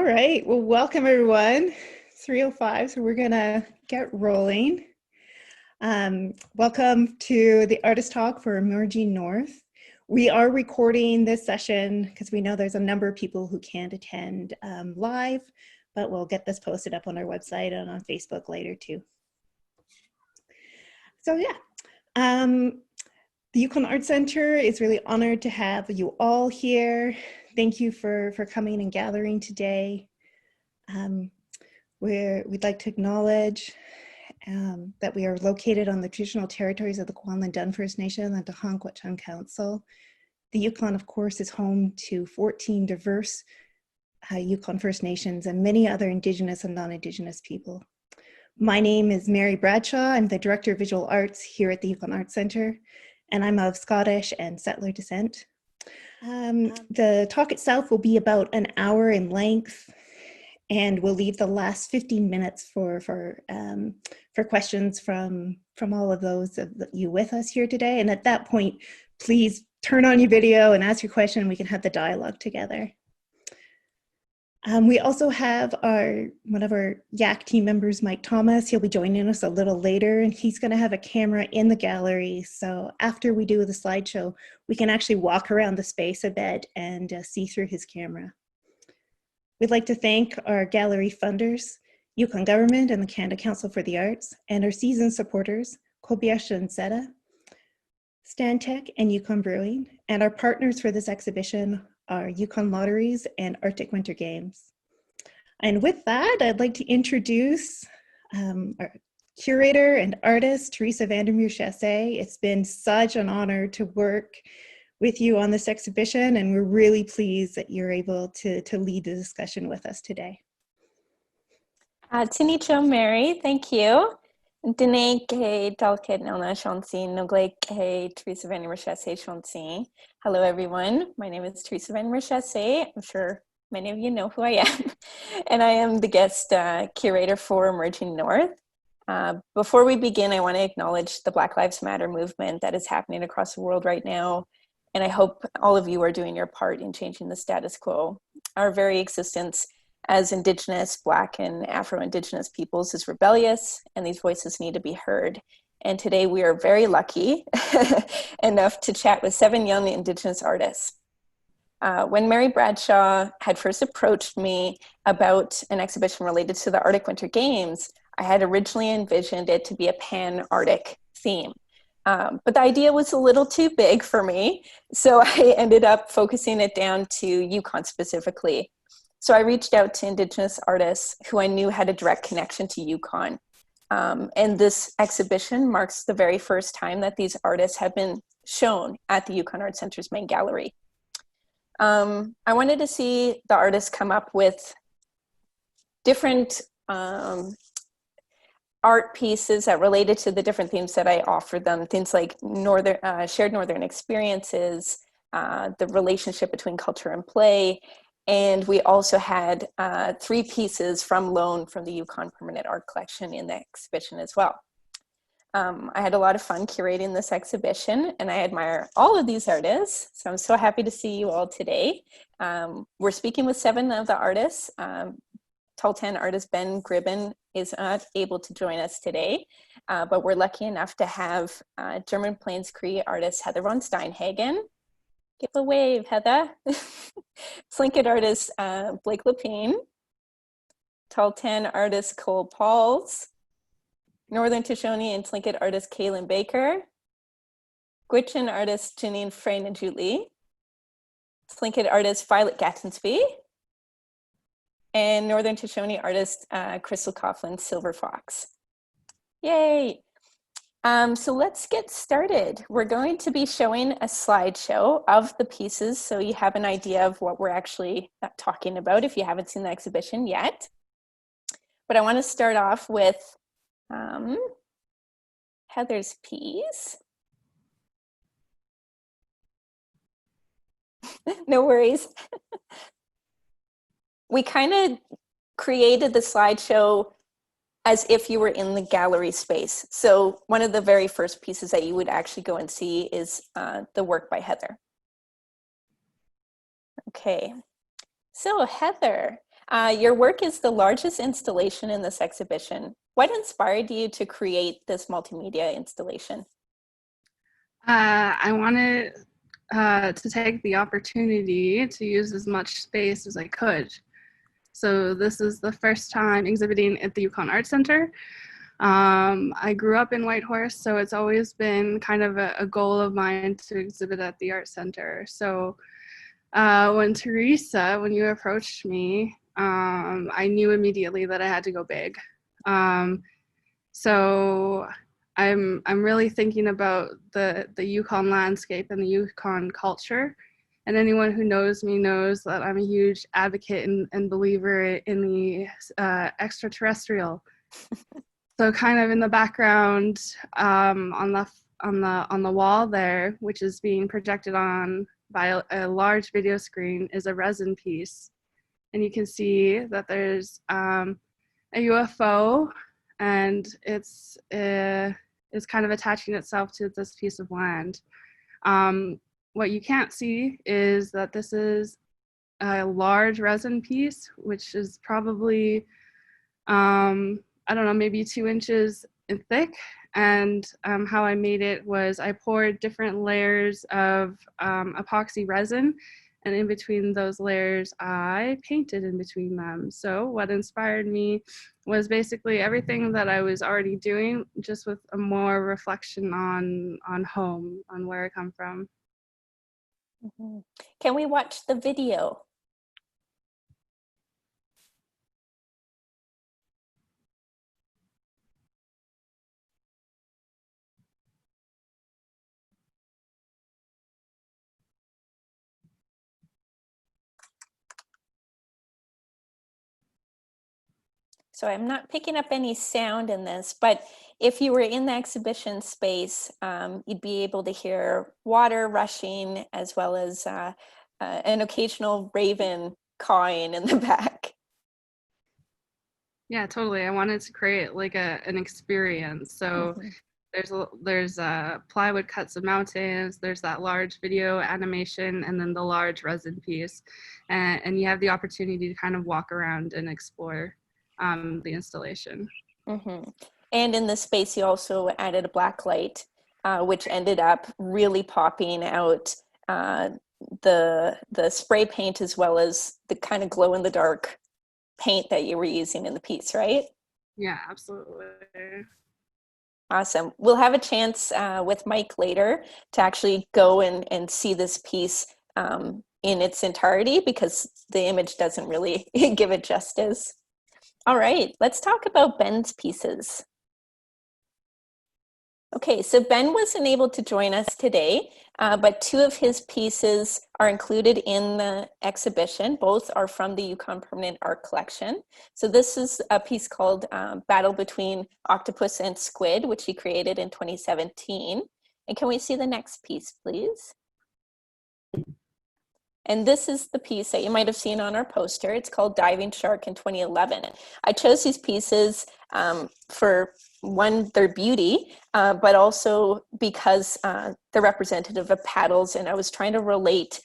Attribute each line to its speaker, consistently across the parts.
Speaker 1: All right, well, welcome everyone. 3:05, so we're gonna get rolling. Welcome to the Artist Talk for Emerging North. We are recording this session because we know there's a number of people who can't attend live, but we'll get this posted up on our website and on Facebook later too. So yeah, the Yukon Arts Center is really honored to have you all here. Thank you for coming and gathering today. We'd like to acknowledge that we are located on the traditional territories of the Kwanlin Dun First Nation and the Hankwatchung Council. The Yukon, of course, is home to 14 diverse Yukon First Nations and many other Indigenous and non-Indigenous people. My name is Mary Bradshaw. I'm the Director of Visual Arts here at the Yukon Arts Center, and I'm of Scottish and settler descent. The talk itself will be about an hour in length, and we'll leave the last 15 minutes for questions from all of those of you with us here today. And at that point, please turn on your video and ask your question, and we can have the dialogue together. We also have one of our YAC team members, Mike Thomas. He'll be joining us a little later, and he's going to have a camera in the gallery. So after we do the slideshow, we can actually walk around the space a bit and see through his camera. We'd like to thank our gallery funders, Yukon Government and the Canada Council for the Arts, and our season supporters, Kobayashi and Seta, Stantec and Yukon Brewing, and our partners for this exhibition are Yukon Lotteries and Arctic Winter Games. And with that, I'd like to introduce our curator and artist, Theresa Vandermeer Chasse. It's been such an honor to work with you on this exhibition, and we're really pleased that you're able to lead the discussion with us today.
Speaker 2: Tinicho Mary, thank you. Dine ke talked nona shansi nogle ke Theresa Vandermeer Chasse shansi. Hello everyone, my name is Theresa Vandermeer Chasse. I'm sure many of you know who I am. And I am the guest curator for Emerging North. Before we begin, I want to acknowledge the Black Lives Matter movement that is happening across the world right now. And I hope all of you are doing your part in changing the status quo. Our very existence as Indigenous, Black, and Afro-Indigenous peoples is rebellious, and these voices need to be heard. And today we are very lucky enough to chat with 7 young Indigenous artists. When Mary Bradshaw had first approached me about an exhibition related to the Arctic Winter Games, I had originally envisioned it to be a pan-Arctic theme. But the idea was a little too big for me, so I ended up focusing it down to Yukon specifically. So I reached out to Indigenous artists who I knew had a direct connection to Yukon. And this exhibition marks the very first time that these artists have been shown at the Yukon Art Center's main gallery. I wanted to see the artists come up with different art pieces that related to the different themes that I offered them, things like shared Northern experiences, the relationship between culture and play. And we also had 3 pieces from loan from the Yukon Permanent Art Collection in the exhibition as well. I had a lot of fun curating this exhibition, and I admire all of these artists. So I'm so happy to see you all today. We're speaking with 7 of the artists. Tahltan artist Ben Gribben is not able to join us today, but we're lucky enough to have German Plains Cree artist Heather von Steinhagen. Give a wave, Heather. Tlingit artist Blake Lepine, Tahltan artist Cole Pauls, Northern Shoshone and Tlingit artist Kaylin Baker, Gwich'in artist Janine Freyna Julie, Tlingit artist Violet Gattensby, and Northern Shoshone artist Crystal Coughlin Silver Fox. Yay! So let's get started. We're going to be showing a slideshow of the pieces so you have an idea of what we're actually talking about if you haven't seen the exhibition yet. But I want to start off with Heather's piece. No worries. We kind of created the slideshow as if you were in the gallery space. So one of the very first pieces that you would actually go and see is the work by Heather. Okay, so Heather, Your work is the largest installation in this exhibition. What inspired you to create this multimedia installation?
Speaker 3: I wanted to take the opportunity to use as much space as I could. So this is the first time exhibiting at the Yukon Arts Center. I grew up in Whitehorse, so it's always been kind of a goal of mine to exhibit at the Art Center. So when Theresa, when you approached me, I knew immediately that I had to go big. So I'm really thinking about the Yukon landscape and the Yukon culture. And anyone who knows me knows that I'm a huge advocate and believer in the extraterrestrial. So kind of in the background on the wall there, which is being projected on by a large video screen, is a resin piece. And you can see that there's a UFO, and it's kind of attaching itself to this piece of land. What you can't see is that this is a large resin piece, which is probably, I don't know, maybe 2 inches thick. And how I made it was I poured different layers of epoxy resin, and in between those layers, I painted in between them. So what inspired me was basically everything that I was already doing, just with a more reflection on home, on where I come from.
Speaker 2: Mm-hmm. Can we watch the video? So I'm not picking up any sound in this, but if you were in the exhibition space, you'd be able to hear water rushing as well as an occasional raven cawing in the back.
Speaker 3: Yeah, totally. I wanted to create like an experience. So there's plywood cuts of mountains, there's that large video animation, and then the large resin piece. And you have the opportunity to kind of walk around and explore the installation.
Speaker 2: Mm-hmm. And in this space, you also added a black light, which ended up really popping out the spray paint as well as the kind of glow in the dark paint that you were using in the piece, right?
Speaker 3: Yeah, absolutely.
Speaker 2: Awesome. We'll have a chance with Mike later to actually go and see this piece in its entirety, because the image doesn't really give it justice. All right, let's talk about Ben's pieces. Okay, so Ben wasn't able to join us today, but 2 of his pieces are included in the exhibition. Both are from the Yukon Permanent Art Collection. So this is a piece called Battle Between Octopus and Squid, which he created in 2017. And can we see the next piece, please? And this is the piece that you might have seen on our poster. It's called Diving Shark in 2011. I chose these pieces for, one, their beauty, but also because they're representative of paddles, and I was trying to relate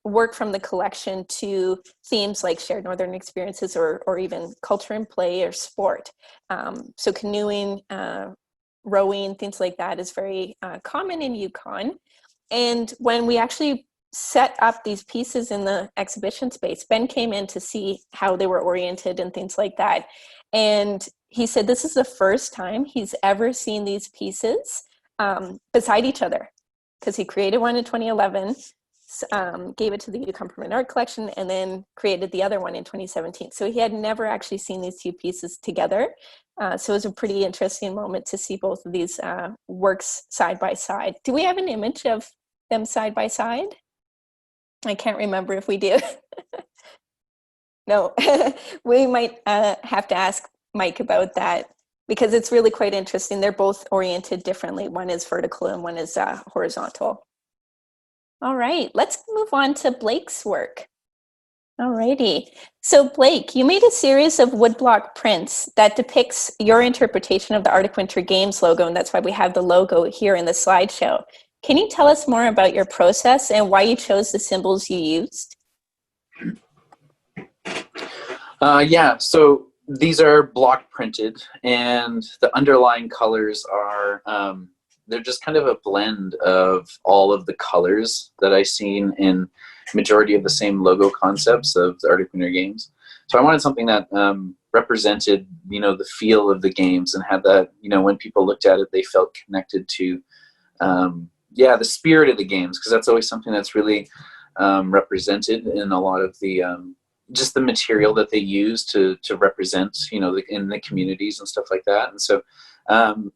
Speaker 2: work from the collection to themes like shared northern experiences or even culture and play or sport. So canoeing, rowing, things like that is very common in Yukon. And when we actually set up these pieces in the exhibition space, Ben came in to see how they were oriented and things like that. And he said this is the first time he's ever seen these pieces beside each other, because he created one in 2011, gave it to the Yukon Permanent Art Collection, and then created the other one in 2017. So he had never actually seen these 2 pieces together. So it was a pretty interesting moment to see both of these works side by side. Do we have an image of them side by side? I can't remember if we do. No, we might have to ask Mike about that, because it's really quite interesting. They're both oriented differently. One is vertical and one is horizontal. All right, let's move on to Blake's work. All righty. So Blake, you made a series of woodblock prints that depicts your interpretation of the Arctic Winter Games logo, and that's why we have the logo here in the slideshow. Can you tell us more about your process and why you chose the symbols you used?
Speaker 4: Yeah, so these are block printed, and the underlying colors are they're just kind of a blend of all of the colors that I've seen in majority of the same logo concepts of the Arctic Winter Games. So I wanted something that represented, the feel of the games and had that, when people looked at it, they felt connected to, the spirit of the games, because that's always something that's really represented in a lot of the just the material that they use to represent, in the communities and stuff like that. And so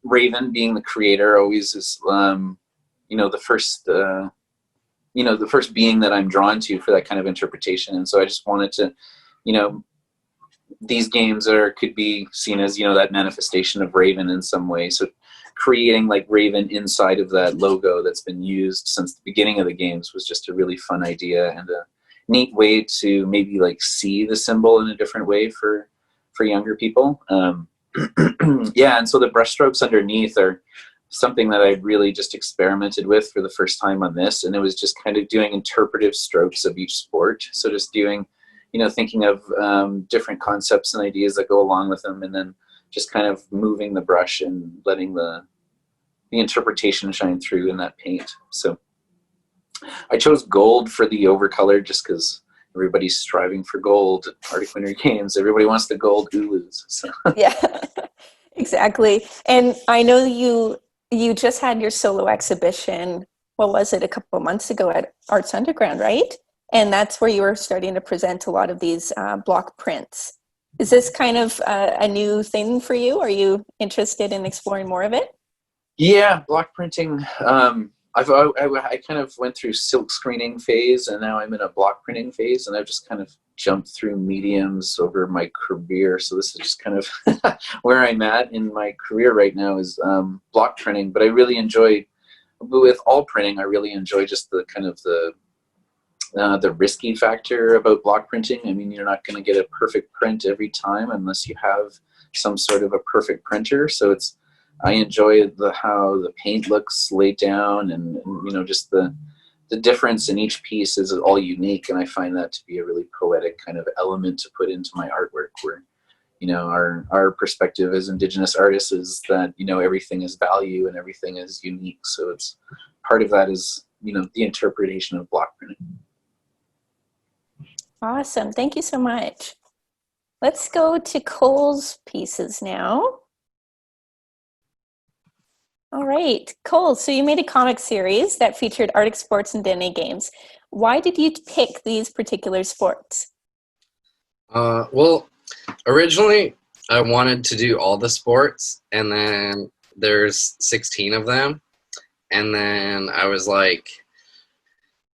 Speaker 4: Raven, being the creator, always is, the first, the first being that I'm drawn to for that kind of interpretation. And so I just wanted to, these games could be seen as, that manifestation of Raven in some way. So creating like Raven inside of that logo that's been used since the beginning of the games was just a really fun idea and a neat way to maybe like see the symbol in a different way for younger people. Yeah, and so the brushstrokes underneath are something that I really just experimented with for the first time on this, and it was just kind of doing interpretive strokes of each sport. So just doing, thinking of different concepts and ideas that go along with them, and then just kind of moving the brush and letting the interpretation shine through in that paint. So I chose gold for the overcolor just because everybody's striving for gold at Arctic Winter Games. Everybody wants the gold Ulus. So.
Speaker 2: Yeah, exactly. And I know you just had your solo exhibition, what was it, a couple of months ago at Arts Underground, right? And that's where you were starting to present a lot of these block prints. Is this kind of a new thing for you? Are you interested in exploring more of it?
Speaker 4: Yeah, block printing. I kind of went through silk screening phase, and now I'm in a block printing phase, and I've just kind of jumped through mediums over my career. So this is just kind of where I'm at in my career right now is block printing. But I really enjoy, with all printing, I really enjoy just the kind of the risky factor about block printing. I mean, you're not going to get a perfect print every time unless you have some sort of a perfect printer. So I enjoy how the paint looks laid down, and just the difference in each piece is all unique, and I find that to be a really poetic kind of element to put into my artwork, where our perspective as Indigenous artists is that everything is value and everything is unique. So it's part of that is the interpretation of block printing.
Speaker 2: Awesome, thank you so much. Let's go to Cole's pieces now. All right, Cole, so you made a comic series that featured Arctic sports and Dene games. Why did you pick these particular sports?
Speaker 5: Well, originally I wanted to do all the sports, and then there's 16 of them. And then I was like,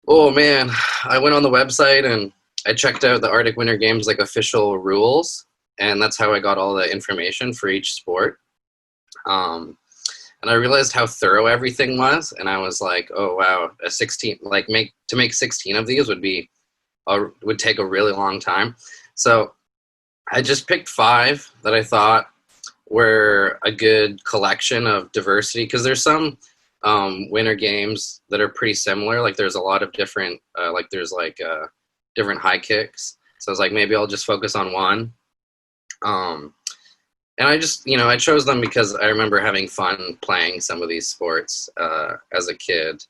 Speaker 5: oh man, I went on the website and I checked out the Arctic Winter Games like official rules, and that's how I got all the information for each sport. And I realized how thorough everything was, and I was like, "Oh wow, a 16 to make 16 of these would take a really long time." So I just picked 5 that I thought were a good collection of diversity, because there's some winter games that are pretty similar. Like there's a lot of different different high kicks. So I was like, maybe I'll just focus on one. And I just, I chose them because I remember having fun playing some of these sports as a kid.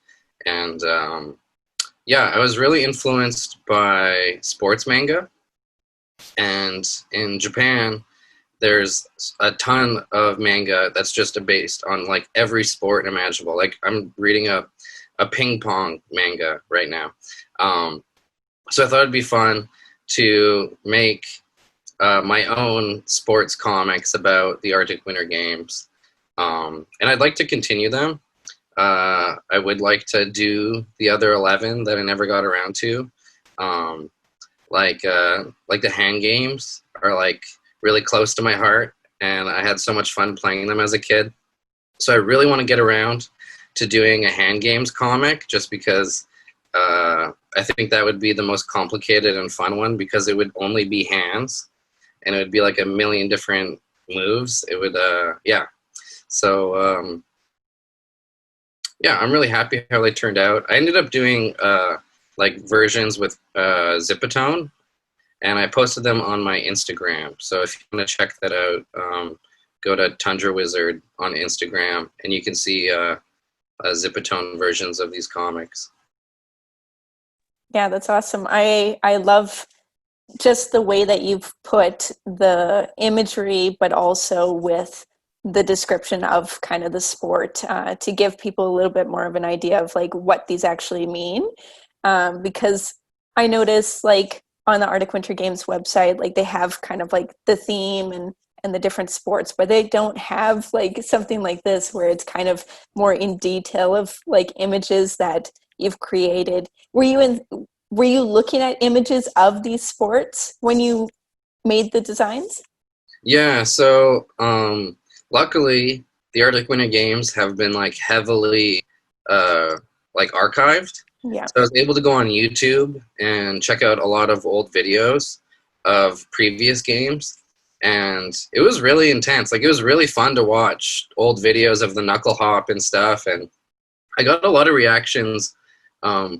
Speaker 5: And I was really influenced by sports manga. And in Japan, there's a ton of manga that's just based on like every sport imaginable. Like I'm reading a ping pong manga right now. So I thought it'd be fun to make my own sports comics about the Arctic Winter Games. And I'd like to continue them. I would like to do the other 11 that I never got around to. Like the hand games are like really close to my heart, and I had so much fun playing them as a kid. So I really want to get around to doing a hand games comic, just because I think that would be the most complicated and fun one, because it would only be hands. And it would be like a million different moves. It would, So, I'm really happy how they turned out. I ended up doing like versions with Zipatone, and I posted them on my Instagram. So if you want to check that out, go to Tundra Wizard on Instagram, and you can see Zipatone versions of these comics.
Speaker 2: Yeah, that's awesome. I love just the way that you've put the imagery, but also with the description of kind of the sport to give people a little bit more of an idea of like what these actually mean. Because I noticed like on the Arctic Winter Games website, like they have kind of like the theme and the different sports, but they don't have like something like this where it's kind of more in detail of like images that you've created. Were you looking at images of these sports when you made the designs?
Speaker 5: Yeah, so luckily the Arctic Winter Games have been like heavily like archived.
Speaker 2: Yeah.
Speaker 5: So I was able to go on YouTube and check out a lot of old videos of previous games, and it was really intense. Like, it was really fun to watch old videos of the knuckle hop and stuff, and I got a lot of reactions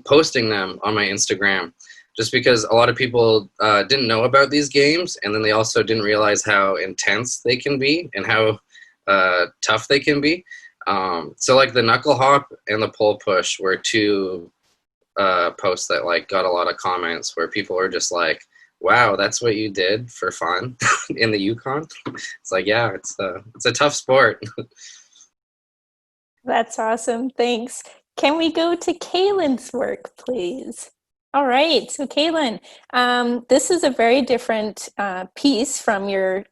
Speaker 5: posting them on my Instagram, just because a lot of people didn't know about these games, and then they also didn't realize how intense they can be and how tough they can be. So like the knuckle hop and the pole push were two posts that like got a lot of comments where people were just like, wow, that's what you did for fun in the Yukon. It's like, yeah, it's a tough sport.
Speaker 2: That's awesome. Thanks. Can we go to Kaylin's work, please? All right. So Kaylin, this is a very different piece from your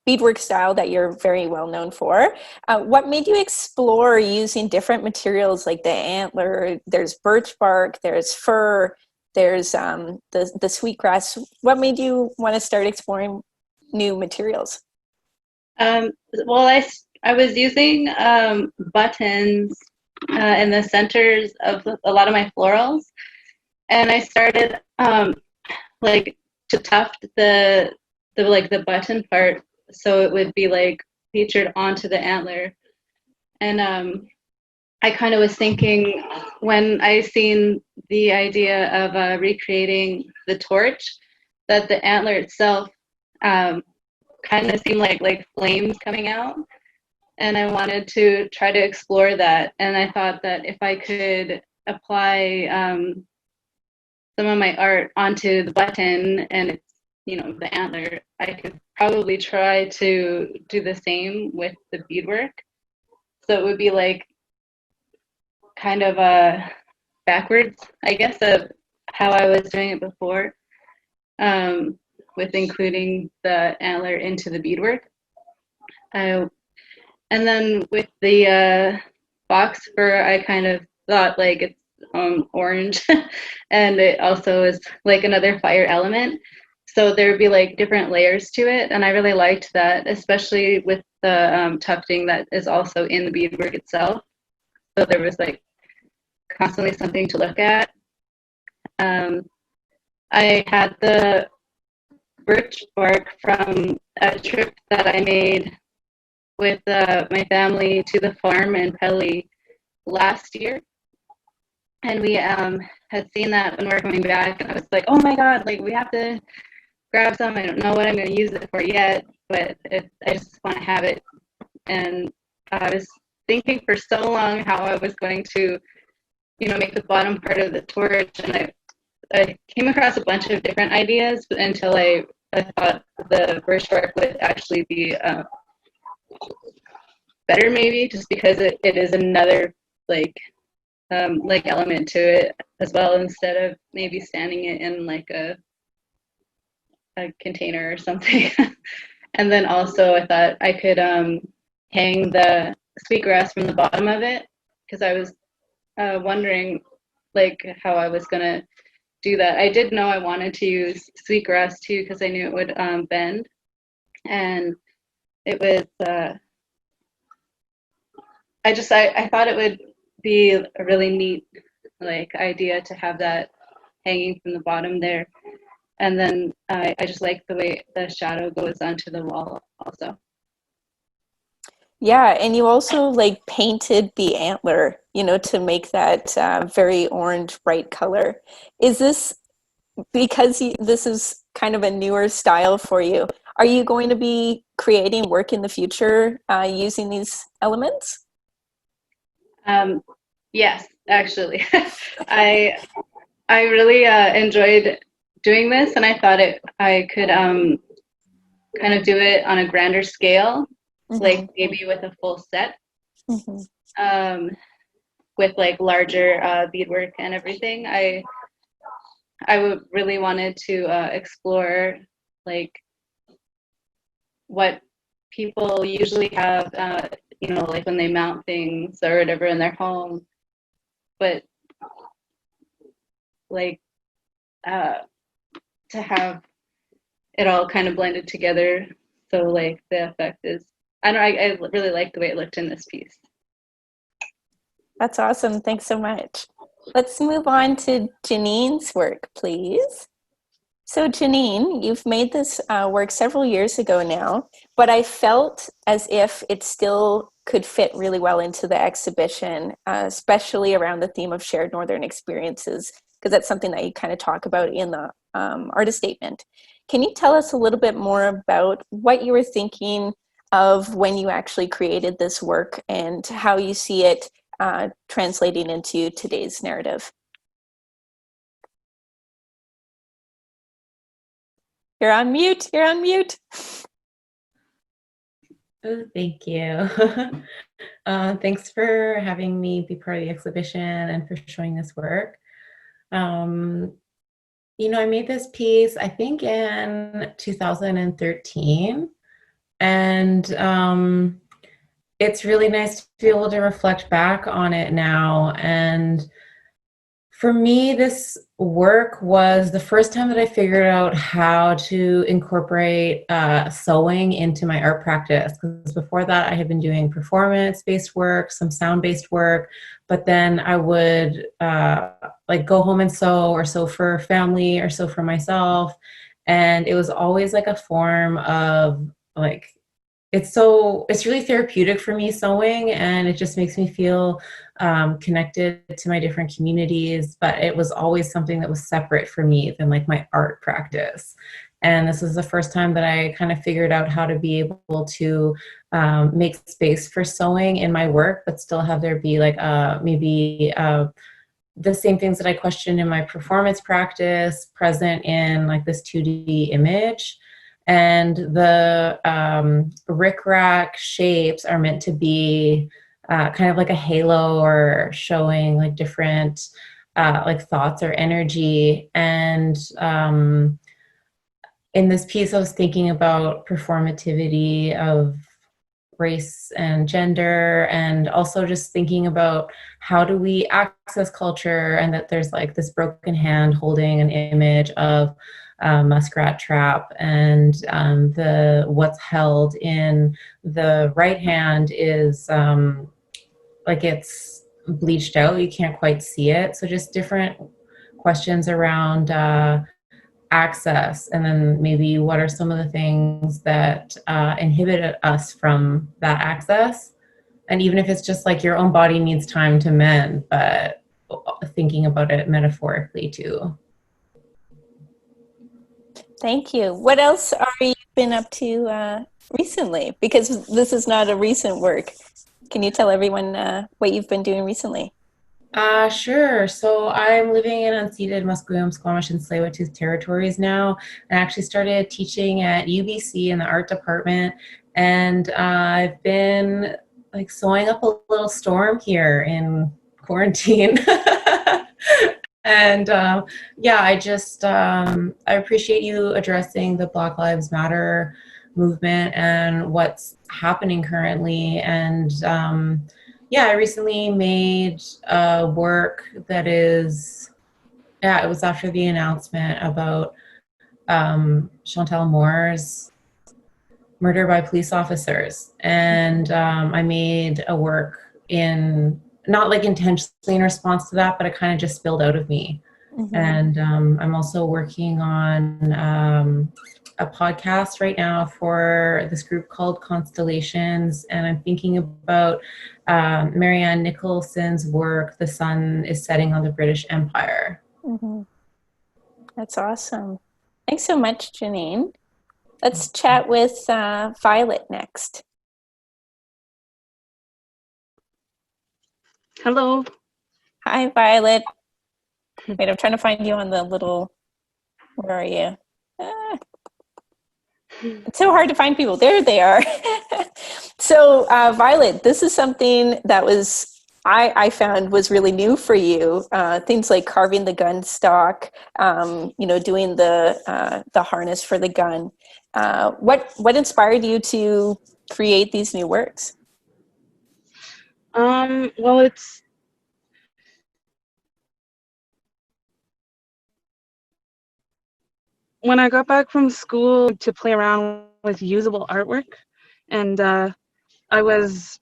Speaker 2: beadwork style that you're very well known for. What made you explore using different materials like the antler? There's birch bark, there's fur, there's the sweetgrass. What made you want to start exploring new materials?
Speaker 6: Well, I was using buttons in the centers of a lot of my florals, and I started like to tuft the button part so it would be like featured onto the antler. And I kind of was thinking, when I seen the idea of recreating the torch, that the antler itself kind of seemed like flames coming out, and I wanted to try to explore that. And I thought that if I could apply some of my art onto the button and the antler, I could probably try to do the same with the beadwork. So it would be like kind of backwards, I guess, of how I was doing it before, with including the antler into the beadwork. And then with the box fur, I kind of thought like it's orange, and it also is like another fire element. So there would be like different layers to it, and I really liked that, especially with the tufting that is also in the beadwork itself. So there was like constantly something to look at. I had the birch bark from a trip that I made with my family to the farm in Pelly last year. And we had seen that when we were coming back, and I was like, oh my God, like we have to grab some. I don't know what I'm going to use it for yet, but I just want to have it. And I was thinking for so long how I was going to, make the bottom part of the torch. And I came across a bunch of different ideas until I thought the birch bark would actually be better, maybe, just because it is another like element to it as well, instead of maybe standing it in like a container or something. And then also I thought I could hang the sweetgrass from the bottom of it, because I was wondering like how I was gonna do that. I did know I wanted to use sweetgrass too, because I knew it would bend, and it was I thought it would be a really neat like idea to have that hanging from the bottom there. And then I just like the way the shadow goes onto the wall also.
Speaker 2: Yeah, and you also like painted the antler, to make that very orange bright color. Is this because this is kind of a newer style for you, are you going to be creating work in the future using these elements?
Speaker 6: Yes, actually. I really enjoyed doing this, and I thought I could kind of do it on a grander scale, like maybe with a full set, with like larger beadwork and everything. I would really wanted to explore like what people usually have, like when they mount things or whatever in their home, but like to have it all kind of blended together. So like the effect is, I really like the way it looked in this piece.
Speaker 2: That's awesome. Thanks so much. Let's move on to Janine's work, please. So Janine, you've made this work several years ago now, but I felt as if it still could fit really well into the exhibition, especially around the theme of shared Northern experiences, because that's something that you kind of talk about in the artist statement. Can you tell us a little bit more about what you were thinking of when you actually created this work and how you see it translating into today's narrative? You're on mute. You're on mute.
Speaker 7: Oh, thank you. Thanks for having me be part of the exhibition and for showing this work. I made this piece, I think in 2013, and it's really nice to be able to reflect back on it now. And for me, this work was the first time that I figured out how to incorporate sewing into my art practice. Because before that, I had been doing performance-based work, some sound-based work, but then I would like go home and sew, or sew for family, or sew for myself. And it was always like a form of like, it's really therapeutic for me, sewing, and it just makes me feel connected to my different communities, but it was always something that was separate for me than like my art practice. And this was the first time that I kind of figured out how to be able to make space for sewing in my work, but still have there be like maybe the same things that I questioned in my performance practice present in like this 2D image. And the rickrack shapes are meant to be kind of like a halo, or showing like different like thoughts or energy. And in this piece, I was thinking about performativity of race and gender, and also just thinking about how do we access culture, and that there's like this broken hand holding an image of muskrat trap, and what's held in the right hand is like it's bleached out, you can't quite see it. So just different questions around access, and then maybe what are some of the things that inhibit us from that access. And even if it's just like your own body needs time to mend, but thinking about it metaphorically too.
Speaker 2: Thank you. What else are you been up to recently? Because this is not a recent work. Can you tell everyone what you've been doing recently?
Speaker 7: Sure. So I'm living in unceded Musqueam, Squamish, and Tsleil-Waututh territories now. I actually started teaching at UBC in the art department, and I've been like sewing up a little storm here in quarantine. And yeah, I appreciate you addressing the Black Lives Matter movement and what's happening currently. And yeah, I recently made work that is, it was after the announcement about Chantal Moore's murder by police officers. And I made a work not like intentionally in response to that, but it kind of just spilled out of me. Mm-hmm. And I'm also working on a podcast right now for this group called Constellations, and I'm thinking about Marianne Nicholson's work, The Sun is Setting on the British Empire.
Speaker 2: Mm-hmm. That's awesome. Thanks so much, Janine. Let's chat with Violet next.
Speaker 3: Hello.
Speaker 2: Hi, Violet. Wait, I'm trying to find you on the little, where are you? It's so hard to find people. There they are. So, Violet, this is something that I found was really new for you. Things like carving the gun stock, doing the harness for the gun. What inspired you to create these new works?
Speaker 3: Well, it's when I got back from school to play around with usable artwork, and I was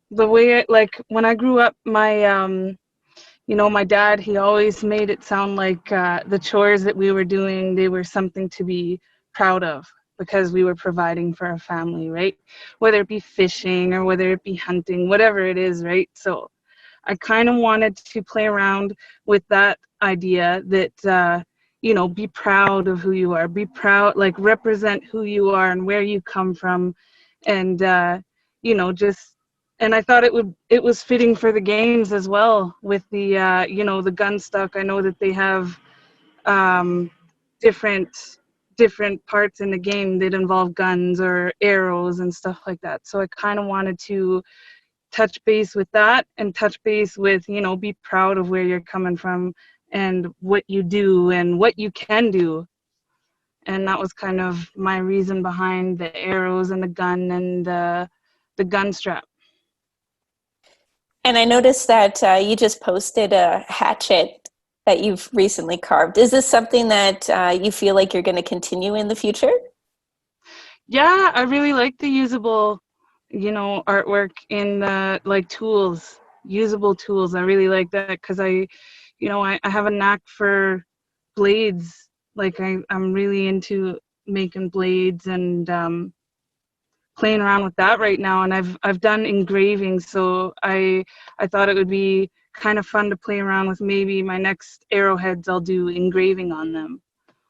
Speaker 3: the way like when I grew up, my dad, he always made it sound like the chores that we were doing, they were something to be proud of because we were providing for our family, right? Whether it be fishing or whether it be hunting, whatever it is, right? So I kind of wanted to play around with that idea that, be proud of who you are, be proud, like represent who you are and where you come from. And, and I thought it was fitting for the games as well with the gun stock. I know that they have different parts in the game that involve guns or arrows and stuff like that. So I kind of wanted to touch base with that and touch base with, be proud of where you're coming from and what you do and what you can do. And that was kind of my reason behind the arrows and the gun and the gun strap.
Speaker 2: And I noticed that you just posted a hatchet that you've recently carved. Is this something that you feel like you're going to continue in the future?
Speaker 3: Yeah, I really like the usable, artwork in the tools, usable tools. I really like that because I have a knack for blades. Like I'm really into making blades and playing around with that right now. And I've done engraving, so I thought it would be kind of fun to play around with. Maybe my next arrowheads, I'll do engraving on them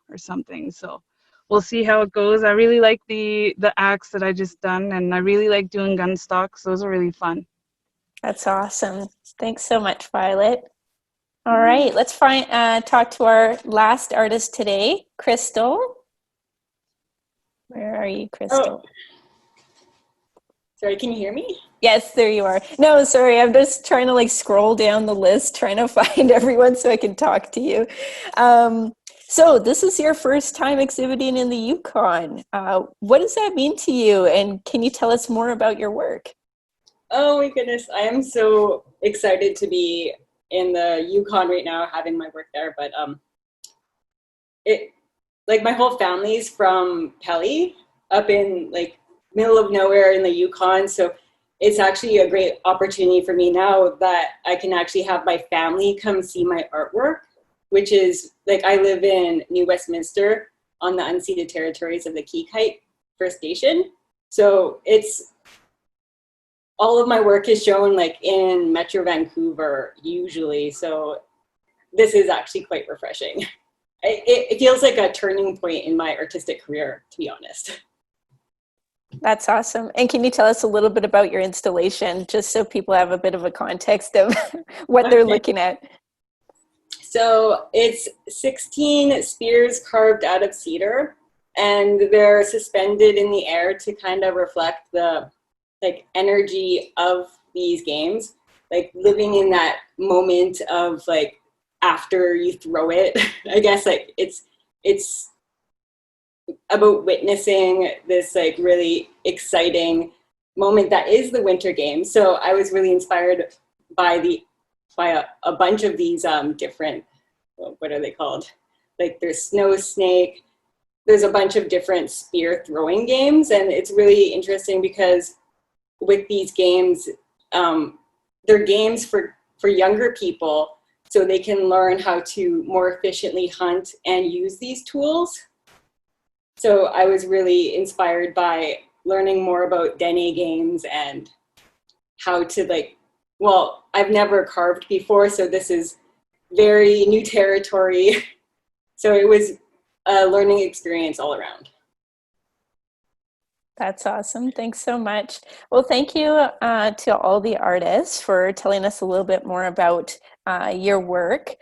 Speaker 3: or something. So we'll see how it goes. I really like the axe that I just done, and I really like doing gun stocks. Those are really fun.
Speaker 2: That's awesome. Thanks so much, Violet. All right, let's talk to our last artist today, Crystal. Where are you, Crystal?
Speaker 8: Oh. Sorry, can you hear me?
Speaker 2: Yes, there you are. No, sorry, I'm just trying to scroll down the list, trying to find everyone so I can talk to you. So this is your first time exhibiting in the Yukon. What does that mean to you? And can you tell us more about your work?
Speaker 8: Oh my goodness, I am so excited to be in the Yukon right now, having my work there. But my whole family's from Pelly, up in middle of nowhere in the Yukon. So it's actually a great opportunity for me now that I can actually have my family come see my artwork, which is I live in New Westminster on the unceded territories of the Kikite First Nation. So it's all of my work is shown in Metro Vancouver usually. So this is actually quite refreshing. It feels like a turning point in my artistic career, to be honest.
Speaker 2: That's awesome. And can you tell us a little bit about your installation, just so people have a bit of a context of what they're looking at?
Speaker 8: So it's 16 spears carved out of cedar, and they're suspended in the air to kind of reflect the energy of these games, living in that moment of after you throw it. I guess it's about witnessing this really exciting moment that is the Winter Games. So I was really inspired by a bunch of these different, what are they called? There's Snow Snake. There's a bunch of different spear throwing games, and it's really interesting because with these games, they're games for younger people, so they can learn how to more efficiently hunt and use these tools. So I was really inspired by learning more about Dene games and how to I've never carved before, so this is very new territory. So it was a learning experience all around.
Speaker 2: That's awesome. Thanks so much. Well, thank you to all the artists for telling us a little bit more about your work,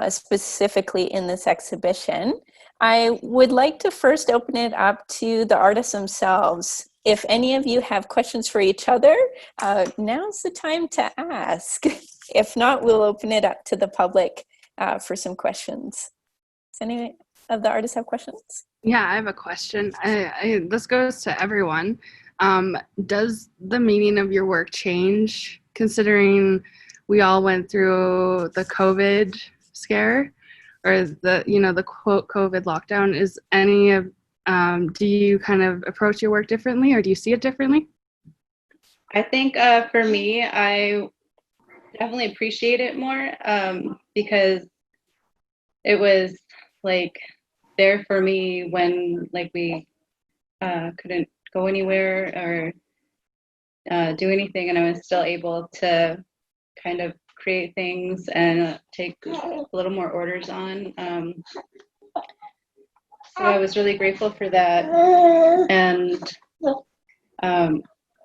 Speaker 2: specifically in this exhibition. I would like to first open it up to the artists themselves. If any of you have questions for each other, now's the time to ask. If not, we'll open it up to the public for some questions. Does any of the artists have questions?
Speaker 3: Yeah, I have a question. This goes to everyone. Does the meaning of your work change considering we all went through the COVID scare or the quote COVID lockdown? Is any of do you kind of approach your work differently, or do you see it differently?
Speaker 6: I think for me, I definitely appreciate it more because it was like there for me when like we couldn't go anywhere or do anything, and I was still able to kind of create things and take a little more orders on. So I was really grateful for that, and I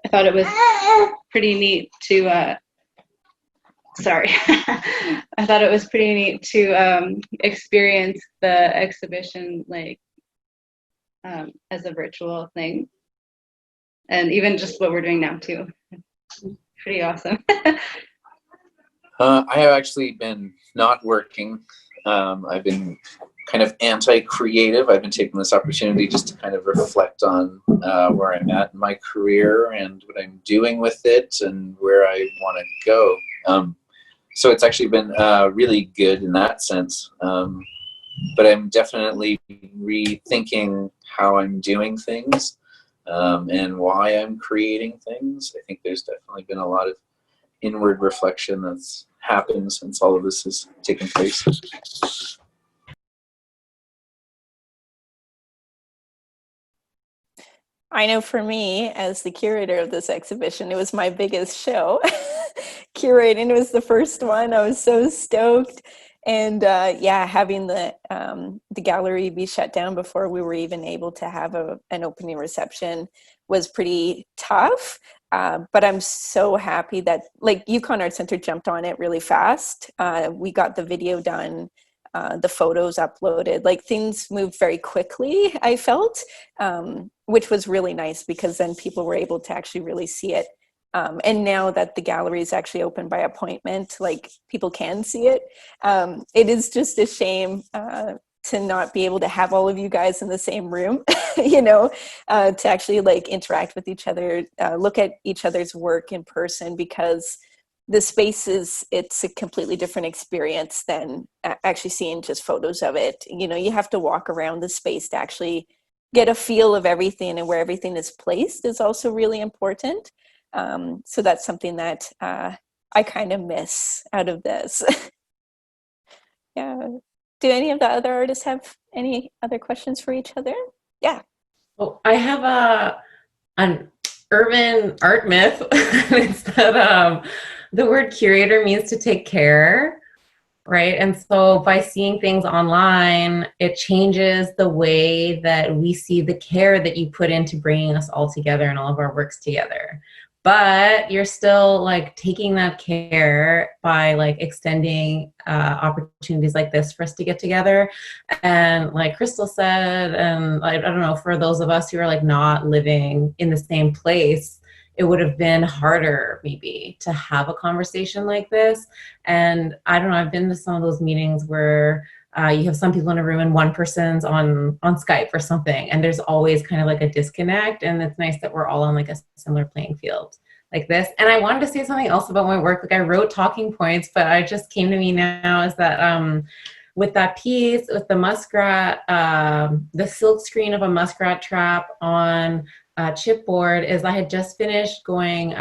Speaker 6: thought it was pretty neat to I thought it was pretty neat to experience the exhibition like as a virtual thing, and even just what we're doing now too. Pretty awesome.
Speaker 4: I have actually been not working. I've been kind of anti-creative. I've been taking this opportunity just to kind of reflect on where I'm at in my career and what I'm doing with it and where I want to go. So it's actually been really good in that sense. But I'm definitely rethinking how I'm doing things and why I'm creating things. I think there's definitely been a lot of inward reflection that's happened since all of this has taken place.
Speaker 2: I know for me, as the curator of this exhibition, it was my biggest show. Curating was the first one. I was so stoked. And yeah, having the gallery be shut down before we were even able to have an opening reception was pretty tough. But I'm so happy that like Yukon Arts Center jumped on it really fast. We got the video done, the photos uploaded, like things moved very quickly, I felt, which was really nice because then people were able to actually really see it. And now that the gallery is actually open by appointment, like people can see it. It is just a shame to not be able to have all of you guys in the same room, you know, to actually like interact with each other, look at each other's work in person, because the space it's a completely different experience than actually seeing just photos of it. You know, you have to walk around the space to actually get a feel of everything, and where everything is placed is also really important. So that's something that I kind of miss out of this. Yeah. Do any of the other artists have any other questions for each other? Yeah.
Speaker 7: Well, I have an urban art myth. It's that the word curator means to take care, right? And so by seeing things online, it changes the way that we see the care that you put into bringing us all together and all of our works together. But you're still like taking that care by like extending opportunities like this for us to get together. And like Crystal said, and I don't know, for those of us who are like not living in the same place, it would have been harder maybe to have a conversation like this. And I don't know, I've been to some of those meetings where you have some people in a room and one person's on Skype or something, and there's always kind of like a disconnect. And it's nice that we're all on like a similar playing field like this. And I wanted to say something else about my work. Like I wrote talking points, but I just came to me now is that with that piece, with the muskrat, the silk screen of a muskrat trap on chipboard is I had just finished going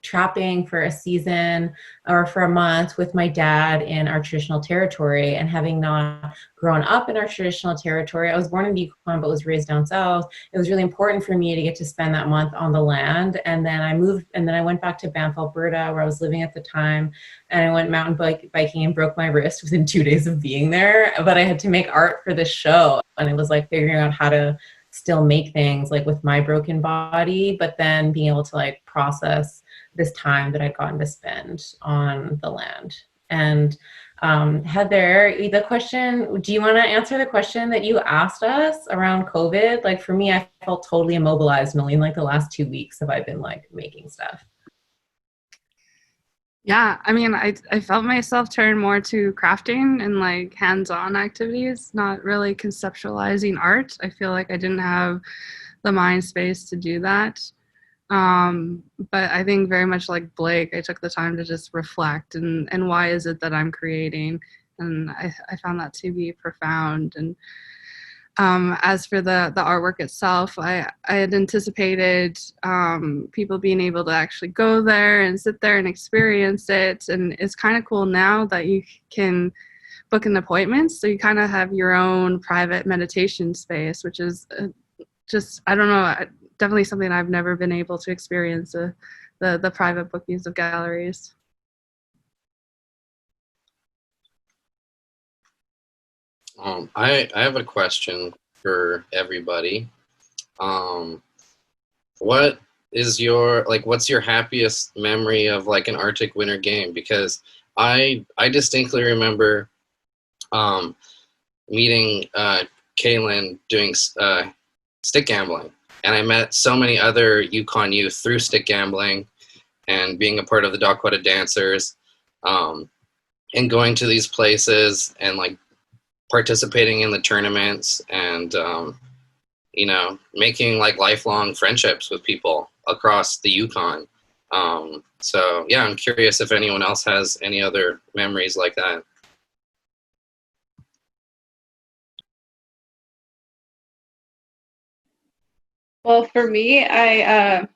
Speaker 7: trapping for a season or for a month with my dad in our traditional territory, and having not grown up in our traditional territory. I was born in the Yukon but was raised down south. It was really important for me to get to spend that month on the land. And then I moved, and then I went back to Banff, Alberta, where I was living at the time, and I went mountain biking and broke my wrist within 2 days of being there. But I had to make art for this show, and it was like figuring out how to still make things like with my broken body, but then being able to like process this time that I'd gotten to spend on the land. And Heather, the question, do you want to answer the question that you asked us around COVID? Like for me, I felt totally immobilized and only in like the last 2 weeks have I been like making stuff.
Speaker 3: Yeah, I mean, I felt myself turn more to crafting and like hands-on activities, not really conceptualizing art. I feel like I didn't have the mind space to do that. But I think very much like Blake, I took the time to just reflect and why is it that I'm creating? And I found that to be profound. And as for the artwork itself, I had anticipated people being able to actually go there and sit there and experience it. And it's kind of cool now that you can book an appointment. So you kind of have your own private meditation space, which is just, I don't know, definitely something I've never been able to experience, the private bookings of galleries.
Speaker 5: I have a question for everybody. What is your, like, what's your happiest memory of like an Arctic Winter game? Because I distinctly remember meeting Kaylin doing stick gambling, and I met so many other Yukon youth through stick gambling and being a part of the Dakwata Dancers, and going to these places and like participating in the tournaments and you know, making like lifelong friendships with people across the Yukon. So yeah, I'm curious if anyone else has any other memories like that.
Speaker 6: Well, for me, I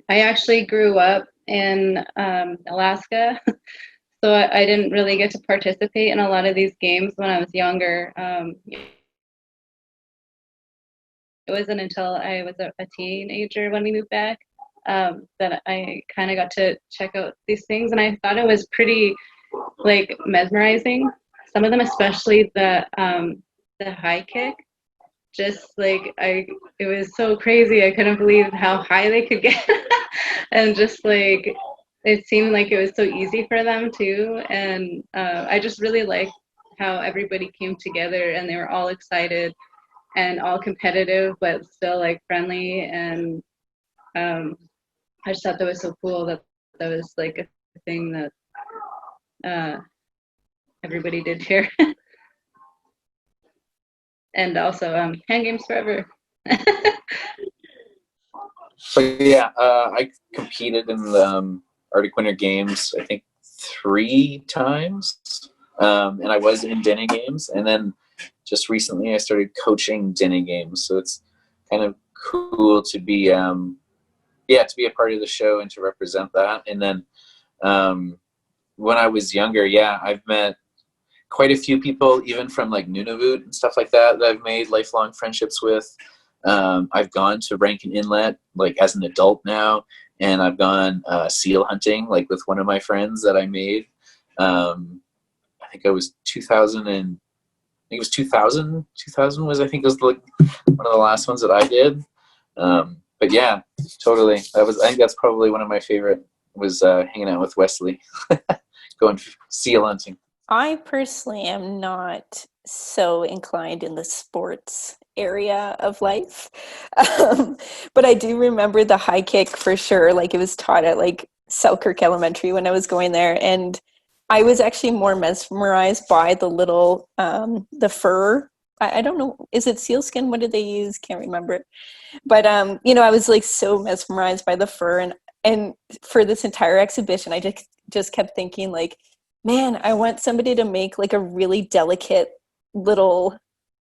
Speaker 6: actually grew up in Alaska, so I didn't really get to participate in a lot of these games when I was younger. It wasn't until I was a teenager when we moved back that I kind of got to check out these things, and I thought it was pretty like mesmerizing. Some of them, especially the high kick, just like it was so crazy. I couldn't believe how high they could get, and just like it seemed like it was so easy for them too. And I just really liked how everybody came together and they were all excited and all competitive, but still like friendly. And I just thought that was so cool that was like a thing that everybody did here. And also hand games forever.
Speaker 4: So yeah, I competed in the Arctic Winter Games, I think 3 times, and I was in Dinner Games, and then just recently I started coaching Dinner Games, so it's kind of cool to be to be a part of the show and to represent that. And then when I was younger, I've met quite a few people, even from like Nunavut and stuff like that I've made lifelong friendships with. I've gone to Rankin Inlet like as an adult now, and I've gone seal hunting like with one of my friends that I made. I think it was 2000 and I think it was 2000. 2000 was, I think, was like one of the last ones that I did. But yeah, totally. I think that's probably one of my favorite, was hanging out with Wesley, going seal hunting.
Speaker 2: I personally am not so inclined in the sports area of life. But I do remember the high kick for sure. Like it was taught at like Selkirk Elementary when I was going there. And I was actually more mesmerized by the little, the fur. I don't know. Is it sealskin? What did they use? Can't remember it. But, you know, I was like so mesmerized by the fur. And for this entire exhibition, I just kept thinking like, man, I want somebody to make like a really delicate little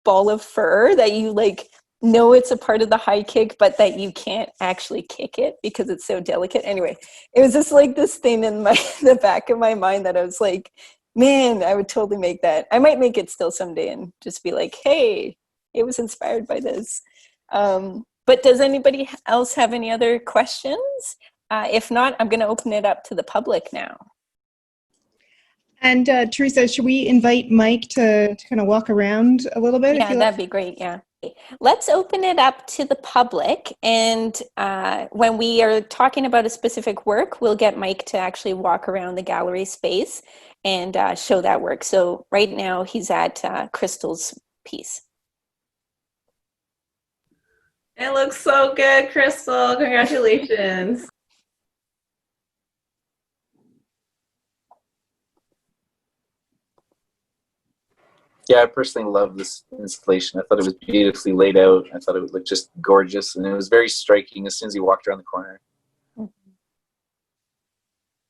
Speaker 2: ball of fur that you like know it's a part of the high kick, but that you can't actually kick it because it's so delicate. Anyway, it was just like this thing in the back of my mind that I was like, man, I would totally make that. I might make it still someday and just be like, hey, it was inspired by this. But does anybody else have any other questions? If not, I'm going to open it up to the public now.
Speaker 1: And Theresa, should we invite Mike to kind of walk around a little bit?
Speaker 2: Yeah, that'd be great. Yeah. Let's open it up to the public. And when we are talking about a specific work, we'll get Mike to actually walk around the gallery space and show that work. So right now he's at Crystal's piece.
Speaker 7: It looks so good, Crystal. Congratulations.
Speaker 4: Yeah, I personally love this installation. I thought it was beautifully laid out. I thought it would look just gorgeous, and it was very striking as soon as you walked around the corner.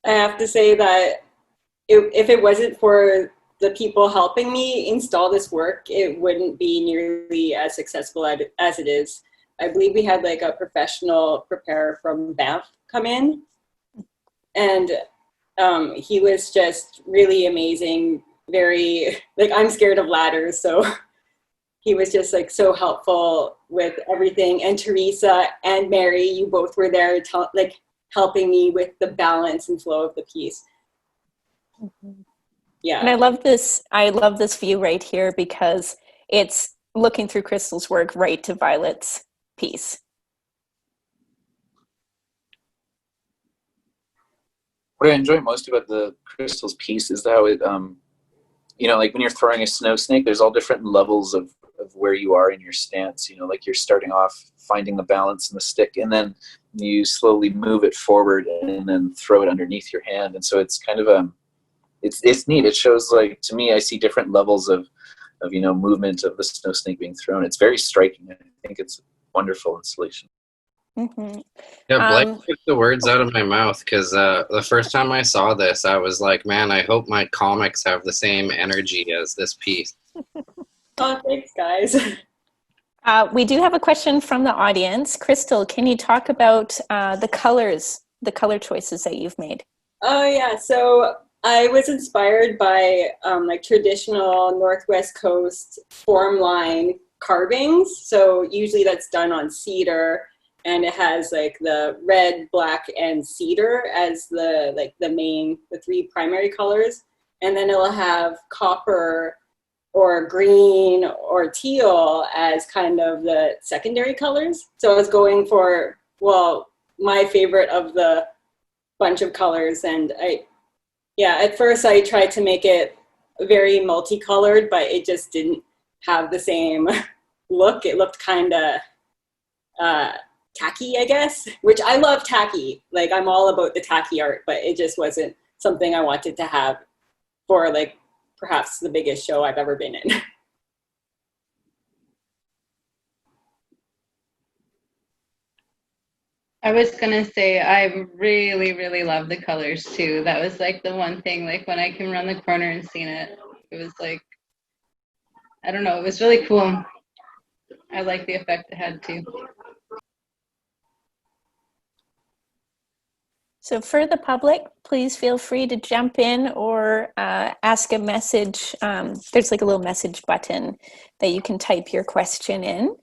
Speaker 8: I have to say that if it wasn't for the people helping me install this work, it wouldn't be nearly as successful as it is. I believe we had like a professional preparer from Banff come in, and he was just really amazing. Very, like, I'm scared of ladders, so he was just like so helpful with everything. And Theresa and Mary, you both were there like helping me with the balance and flow of the piece. Yeah.
Speaker 2: And I love this view right here because it's looking through Crystal's work right to Violet's piece.
Speaker 4: What I enjoy most about the Crystal's piece is how it, you know, like when you're throwing a snow snake, there's all different levels of where you are in your stance. You know, like you're starting off finding the balance in the stick, and then you slowly move it forward and then throw it underneath your hand. And so it's kind of it's neat. It shows, like, to me, I see different levels of you know, movement of the snow snake being thrown. It's very striking. I think it's a wonderful installation.
Speaker 2: Mm-hmm.
Speaker 5: Yeah, Blake took the words out of my mouth because the first time I saw this, I was like, man, I hope my comics have the same energy as this piece.
Speaker 8: Oh, thanks, guys.
Speaker 2: We do have a question from the audience. Crystal, can you talk about the colors, the color choices that you've made?
Speaker 8: Oh, yeah. So I was inspired by like traditional Northwest Coast form line carvings. So usually that's done on cedar. And it has like the red, black, and cedar as the three primary colors. And then it'll have copper or green or teal as kind of the secondary colors. So I was going for, well, my favorite of the bunch of colors. And at first I tried to make it very multicolored, but it just didn't have the same look. It looked kind of tacky, I guess, which I love tacky. Like, I'm all about the tacky art, but it just wasn't something I wanted to have for, like, perhaps the biggest show I've ever been in.
Speaker 6: I was gonna say I really, really love the colors too. That was like the one thing, like when I came around the corner and seen it, it was like, I don't know, it was really cool. I like the effect it had too.
Speaker 2: So for the public, please feel free to jump in or ask a message. There's like a little message button that you can type your question in.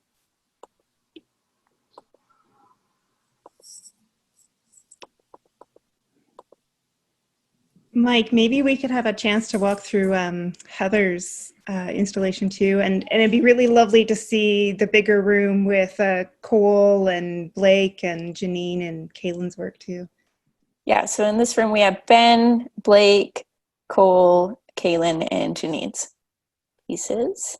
Speaker 1: Mike, maybe we could have a chance to walk through Heather's installation too, and it'd be really lovely to see the bigger room with Cole and Blake and Janine and Kaylin's work too.
Speaker 2: Yeah, so in this room we have Ben, Blake, Cole, Kaylin, and Janine's pieces.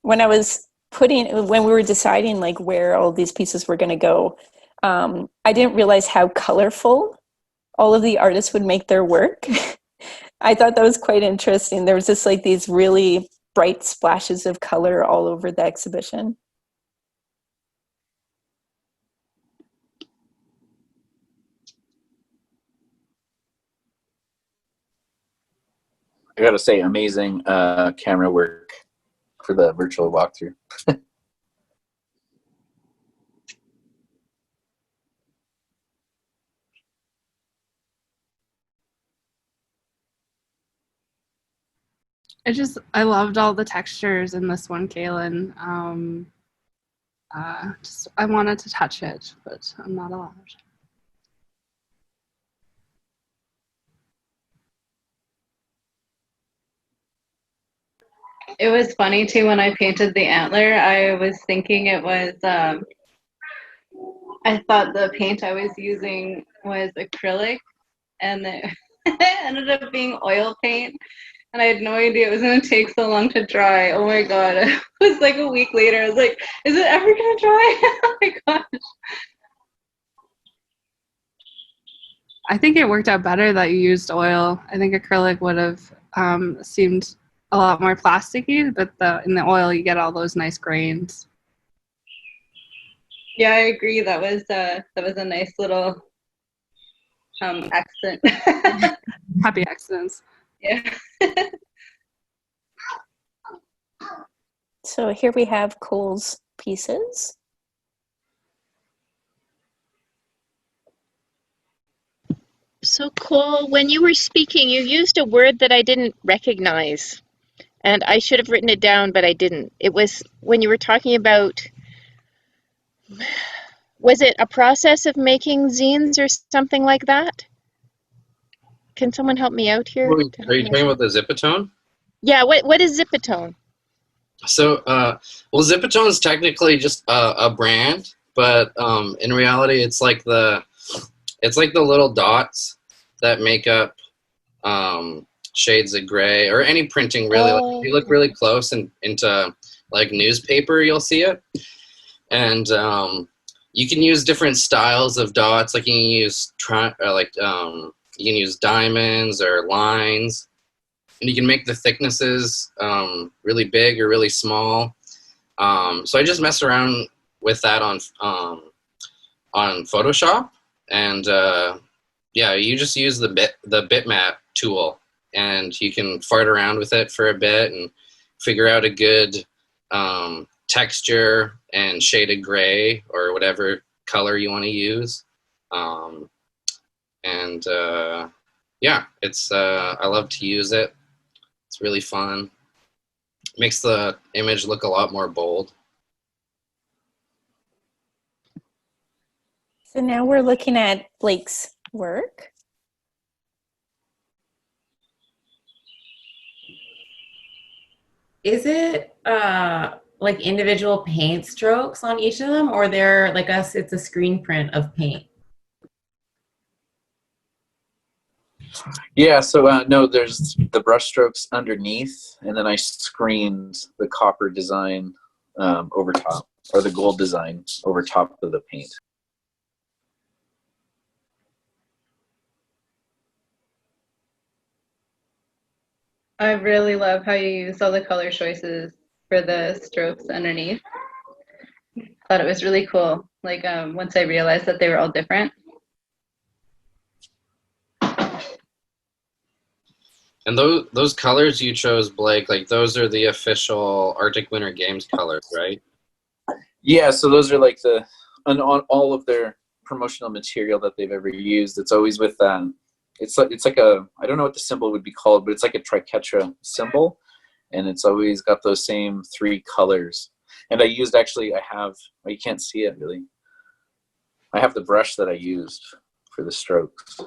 Speaker 2: When we were deciding like where all these pieces were going to go, I didn't realize how colorful all of the artists would make their work. I thought that was quite interesting. There was just like these really bright splashes of color all over the exhibition.
Speaker 4: I gotta say, amazing camera work for the virtual walkthrough.
Speaker 3: I loved all the textures in this one, Kaylin. I wanted to touch it, but I'm not allowed.
Speaker 6: It was funny too when I painted the antler. I was thinking it was. I thought the paint I was using was acrylic, and it ended up being oil paint. And I had no idea it was going to take so long to dry. Oh my god! It was like a week later. I was like, "Is it ever going to dry?" Oh my gosh!
Speaker 3: I think it worked out better that you used oil. I think acrylic would have seemed a lot more plasticky, but in the oil you get all those nice grains.
Speaker 6: Yeah, I agree. That was a nice little accent.
Speaker 3: Happy accidents.
Speaker 6: Yeah.
Speaker 2: So here we have Cole's pieces.
Speaker 9: So Cole, when you were speaking, you used a word that I didn't recognize, and I should have written it down, but I didn't. It was when you were talking about, was it a process of making zines or something like that? Can someone help me out here?
Speaker 5: Are you talking about the Zipatone?
Speaker 9: Yeah, what is Zipatone?
Speaker 5: So, well, Zipatone is technically just a brand, but in reality, it's like the little dots that make up shades of gray, or any printing really.
Speaker 9: Oh.
Speaker 5: Like, if you look really close and into like newspaper, you'll see it. And you can use different styles of dots. Like you can use you can use diamonds or lines, and you can make the thicknesses really big or really small. So I just messed around with that on Photoshop, and yeah, you just use the bitmap tool, and you can fart around with it for a bit and figure out a good texture and shade of gray or whatever color you want to use. Yeah, it's I love to use it. It's really fun. Makes the image look a lot more bold.
Speaker 2: So now we're looking at Blake's work.
Speaker 7: Is it like individual paint strokes on each of them, or they're like us? It's a screen print of paint.
Speaker 4: Yeah, so no, there's the brush strokes underneath, and then I screened the copper design over top, or the gold design over top of the paint.
Speaker 6: I really love how you use all the color choices for the strokes underneath. Thought it was really cool. Like once I realized that they were all different.
Speaker 5: And those colors you chose, Blake, like those are the official Arctic Winter Games colors, right?
Speaker 4: Yeah, so those are like on all of their promotional material that they've ever used. It's always with it's like a, I don't know what the symbol would be called, but it's like a triquetra symbol, and it's always got those same three colors. And I used, actually, you can't see it really. I have the brush that I used for the strokes.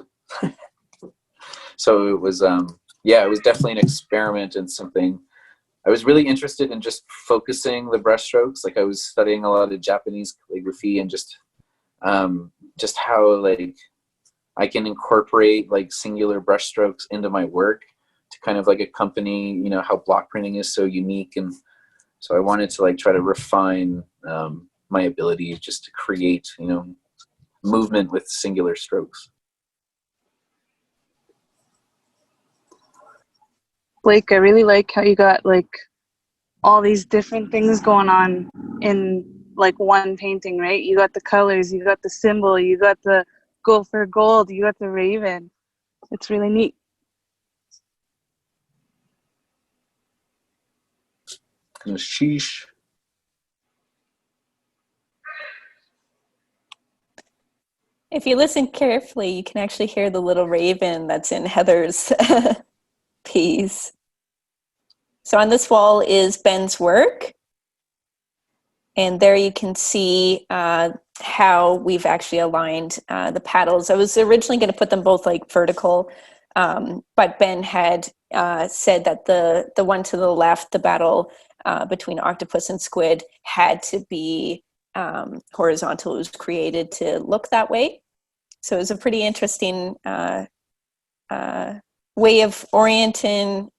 Speaker 4: So it was, yeah, it was definitely an experiment and something. I was really interested in just focusing the brush strokes. Like I was studying a lot of Japanese calligraphy, and just how like I can incorporate like singular brush strokes into my work to kind of like accompany, you know, how block printing is so unique. And so I wanted to like try to refine my ability just to create, you know, movement with singular strokes.
Speaker 3: Blake, I really like how you got like all these different things going on in like one painting, right? You got the colors, you got the symbol, you got the gopher gold, you got the raven. It's really neat.
Speaker 4: Sheesh.
Speaker 2: If you listen carefully, you can actually hear the little raven that's in Heather's piece. So on this wall is Ben's work. And there you can see how we've actually aligned the paddles. I was originally going to put them both like vertical, but Ben had said that the one to the left, the battle between octopus and squid, had to be horizontal. It was created to look that way. So it was a pretty interesting way of orienting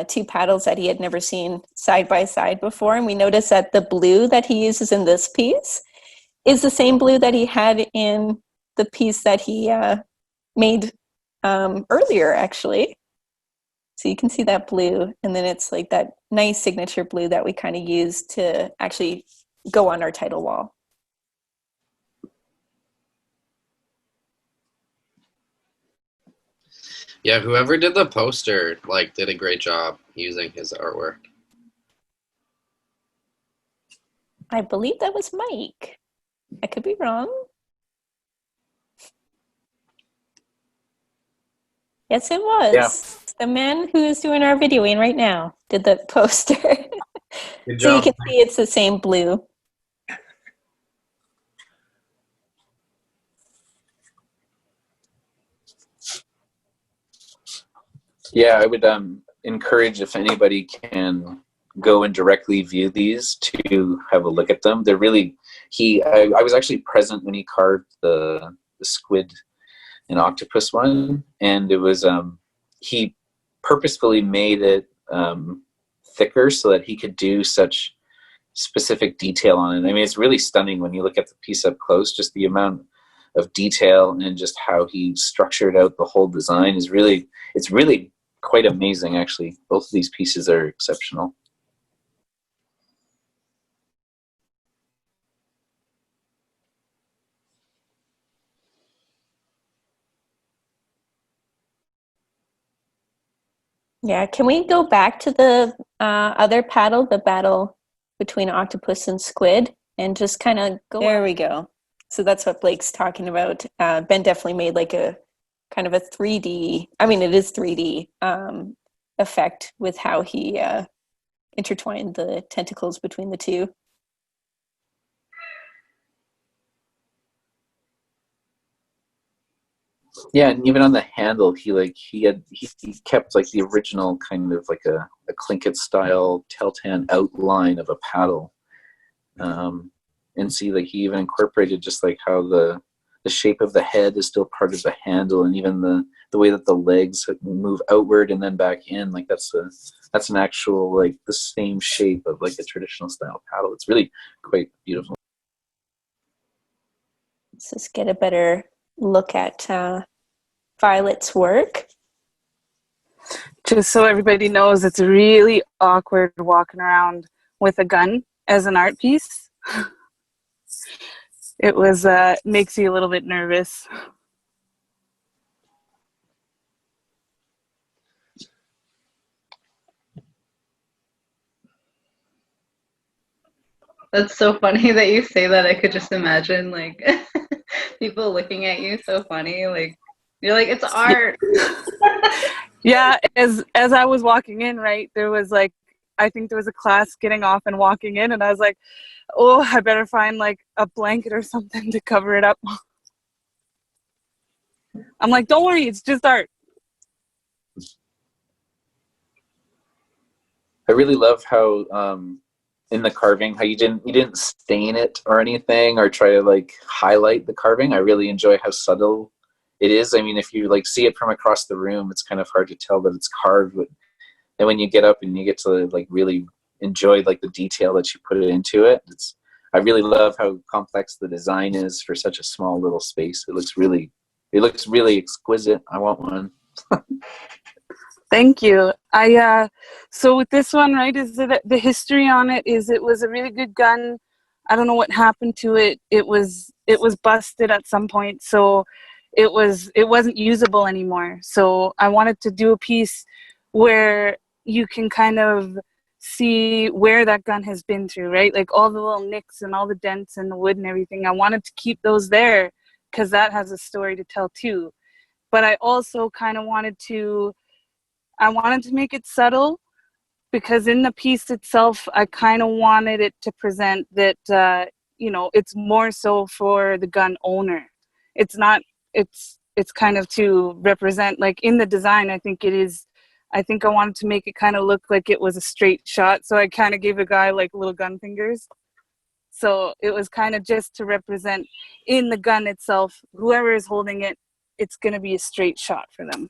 Speaker 2: two paddles that he had never seen side by side before. And we noticed that the blue that he uses in this piece is the same blue that he had in the piece that he made earlier, actually. So you can see that blue, and then it's like that nice signature blue that we kind of use to actually go on our title wall.
Speaker 5: Yeah, whoever did the poster did a great job using his artwork.
Speaker 2: I believe that was Mike. I could be wrong. Yes, it was.
Speaker 4: Yeah.
Speaker 2: The man who is doing our videoing right now did the poster.
Speaker 5: Good
Speaker 2: So you
Speaker 5: job.
Speaker 2: can see it's the same blue.
Speaker 4: Yeah, I would encourage, if anybody can go and directly view these, to have a look at them. They're really, I was actually present when he carved the squid and octopus one, and it was, he purposefully made it thicker so that he could do such specific detail on it. I mean, it's really stunning when you look at the piece up close. Just the amount of detail and just how he structured out the whole design is really, it's really quite amazing, actually. Both of these pieces are exceptional.
Speaker 2: Yeah, can we go back to the other paddle, the battle between octopus and squid, and just kind of go? There we go. So that's what Blake's talking about. Ben definitely made like a kind of a 3D, I mean, it is 3D effect with how he intertwined the tentacles between the two.
Speaker 4: Yeah, and even on the handle, he kept like the original kind of like a Tlingit style Teltan outline of a paddle, and see, like, he even incorporated just like how the shape of the head is still part of the handle, and even the way that the legs move outward and then back in, like that's an actual, like, the same shape of like a traditional style paddle. It's really quite beautiful.
Speaker 2: Let's just get a better look at Violet's work.
Speaker 3: Just so everybody knows, it's really awkward walking around with a gun as an art piece. It was makes you a little bit nervous.
Speaker 6: That's so funny that you say that. I could just imagine, like, people looking at you. So funny. Like, you're like, it's art.
Speaker 3: Yeah, as I was walking in, right, there was like, I think there was a class getting off and walking in, and I was like, oh, I better find like a blanket or something to cover it up. I'm like, don't worry, it's just art.
Speaker 4: I really love how in the carving, how you didn't stain it or anything or try to like highlight the carving. I really enjoy how subtle it is. I mean, if you like see it from across the room, it's kind of hard to tell that it's carved, but then when you get up and you get to like really enjoy like the detail that you put it into it, I really love how complex the design is for such a small little space. It looks really exquisite. I want one.
Speaker 3: Thank you. So with this one, right, is that the history on it is it was a really good gun. I don't know what happened to it. It was busted at some point, so it wasn't usable anymore. So I wanted to do a piece where you can kind of see where that gun has been through, right? Like all the little nicks and all the dents in the wood and everything. I wanted to keep those there because that has a story to tell too. But I also kind of wanted to make it subtle, because in the piece itself, I kind of wanted it to present that, it's more so for the gun owner. It's not, it's kind of to represent, like in the design, I think I wanted to make it kind of look like it was a straight shot. So I kind of gave the guy like little gun fingers. So it was kind of just to represent in the gun itself, whoever is holding it, it's going to be a straight shot for them.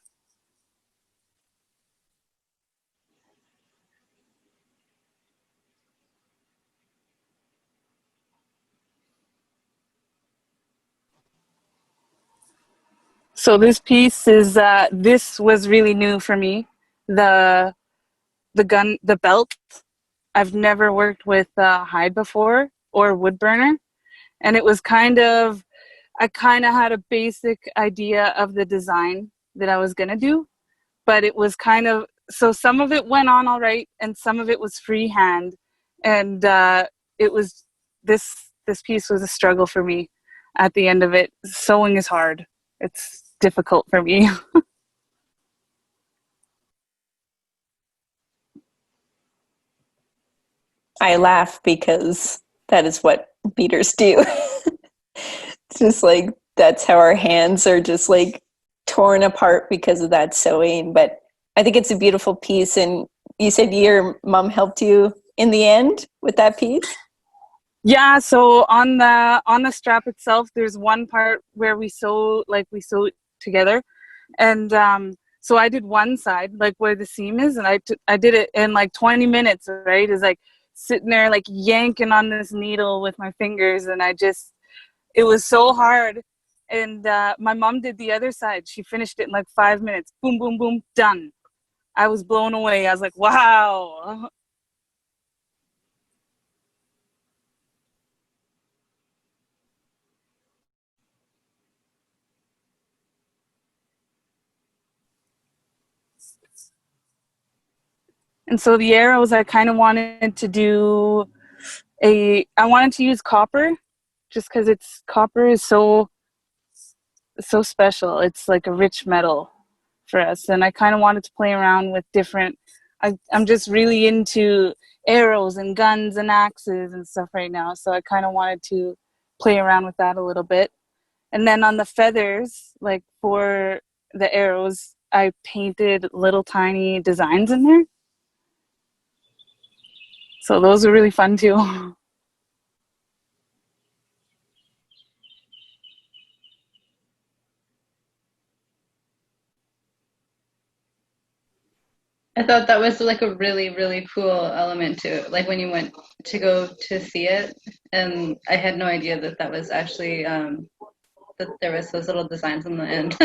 Speaker 3: So this piece is, this was really new for me. The belt. I've never worked with hide before or wood burner. And it was I kind of had a basic idea of the design that I was going to do, but it was so some of it went on all right and some of it was freehand. And it was, this piece was a struggle for me at the end of it. Sewing is hard. It's difficult for me.
Speaker 2: I laugh because that is what beaters do. It's just like, that's how our hands are just like torn apart because of that sewing. But I think it's a beautiful piece. And you said your mom helped you in the end with that piece?
Speaker 3: Yeah, so on the strap itself, there's one part where we sew together. And so I did one side, like where the seam is, and I did it in like 20 minutes, right? It's like sitting there like yanking on this needle with my fingers, and it was so hard. And my mom did the other side. She finished it in like 5 minutes. Boom, boom, boom, done. I was blown away. I was like, wow. And so the arrows, I kind of wanted to use copper, just because copper is so special. It's like a rich metal for us. And I kind of wanted to play around with different, I'm just really into arrows and guns and axes and stuff right now. So I kind of wanted to play around with that a little bit. And then on the feathers, like for the arrows, I painted little tiny designs in there. So those are really fun too.
Speaker 6: I thought that was like a really, really cool element to it. Like when you went to go to see it, and I had no idea that was actually, that there was those little designs on the end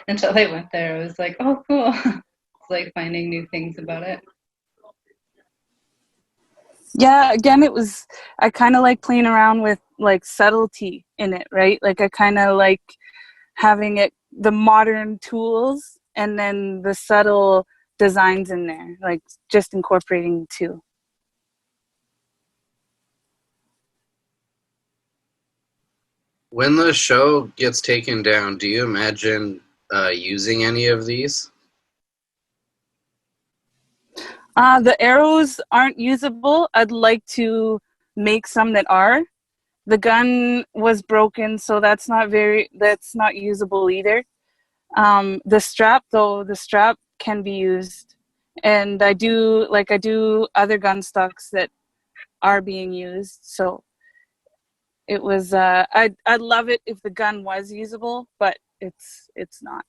Speaker 6: until I went there. I was like, oh, cool. It's like finding new things about it.
Speaker 3: Yeah, again, I kind of like playing around with like subtlety in it, right? Like I kind of like having the modern tools and then the subtle designs in there, like just incorporating the two.
Speaker 5: When the show gets taken down, do you imagine using any of these?
Speaker 3: The arrows aren't usable. I'd like to make some that are. The gun was broken, so that's not usable either. The strap can be used, and I do other gun stocks that are being used. So it was I'd love it if the gun was usable, but it's not.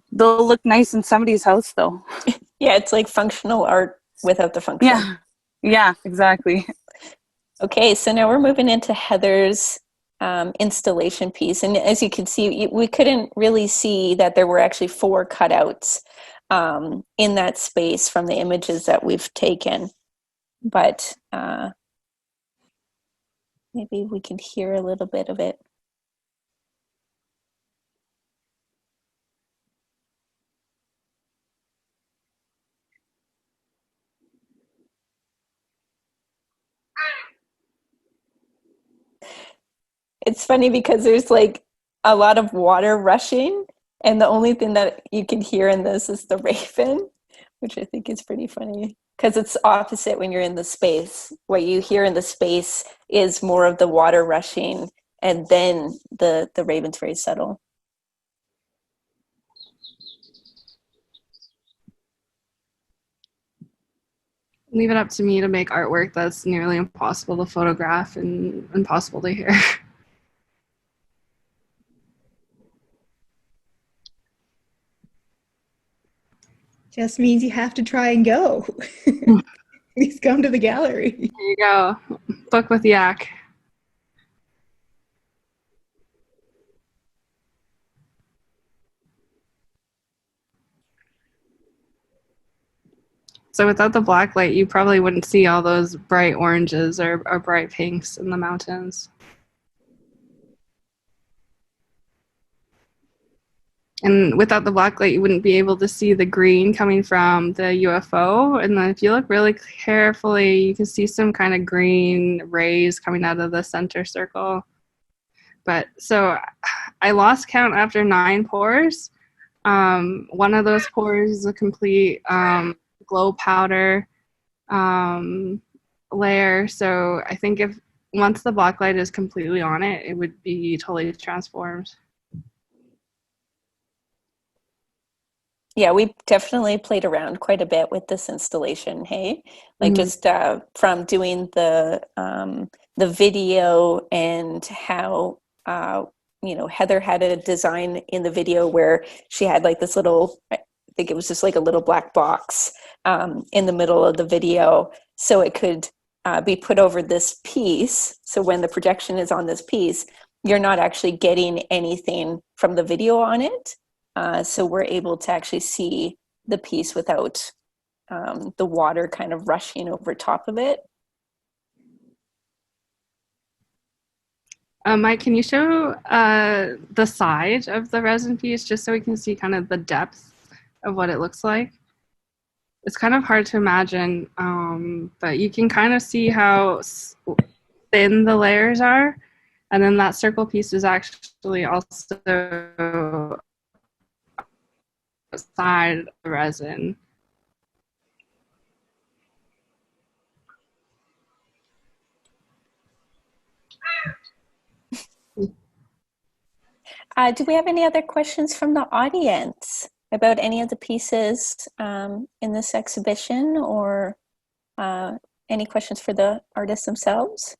Speaker 3: They'll look nice in somebody's house though.
Speaker 2: Yeah, it's like functional art without the function.
Speaker 3: Yeah, exactly.
Speaker 2: Okay, so now we're moving into Heather's installation piece. And as you can see, we couldn't really see that there were actually 4 cutouts in that space from the images that we've taken. But maybe we can hear a little bit of it. it's funny because there's like a lot of water rushing, and the only thing that you can hear in this is the raven, which I think is pretty funny because it's opposite when you're in the space. What you hear in the space is more of the water rushing, and then the raven's very subtle.
Speaker 3: Leave it up to me to make artwork that's nearly impossible to photograph and impossible to hear.
Speaker 1: Just means you have to try and go. Please come to the gallery.
Speaker 3: There you go. Book with Yak. So without the black light, you probably wouldn't see all those bright oranges or bright pinks in the mountains. And without the black light, you wouldn't be able to see the green coming from the UFO. And then if you look really carefully, you can see some kind of green rays coming out of the center circle. But so I lost count after 9 pours. One of those pours is a complete glow powder layer. So I think if once the black light is completely on it, it would be totally transformed.
Speaker 2: Yeah, we definitely played around quite a bit with this installation. Hey, like just from doing the video and how you know, Heather had a design in the video where she had like this little, I think it was just like a little black box in the middle of the video, so it could be put over this piece. So when the projection is on this piece, you're not actually getting anything from the video on it. So we're able to actually see the piece without the water kind of rushing over top of it.
Speaker 3: Mike, can you show the side of the resin piece just so we can see kind of the depth of what it looks like? It's kind of hard to imagine, but you can kind of see how thin the layers are. And then that circle piece is actually also side of the resin.
Speaker 2: Do we have any other questions from the audience about any of the pieces in this exhibition, or any questions for the artists themselves?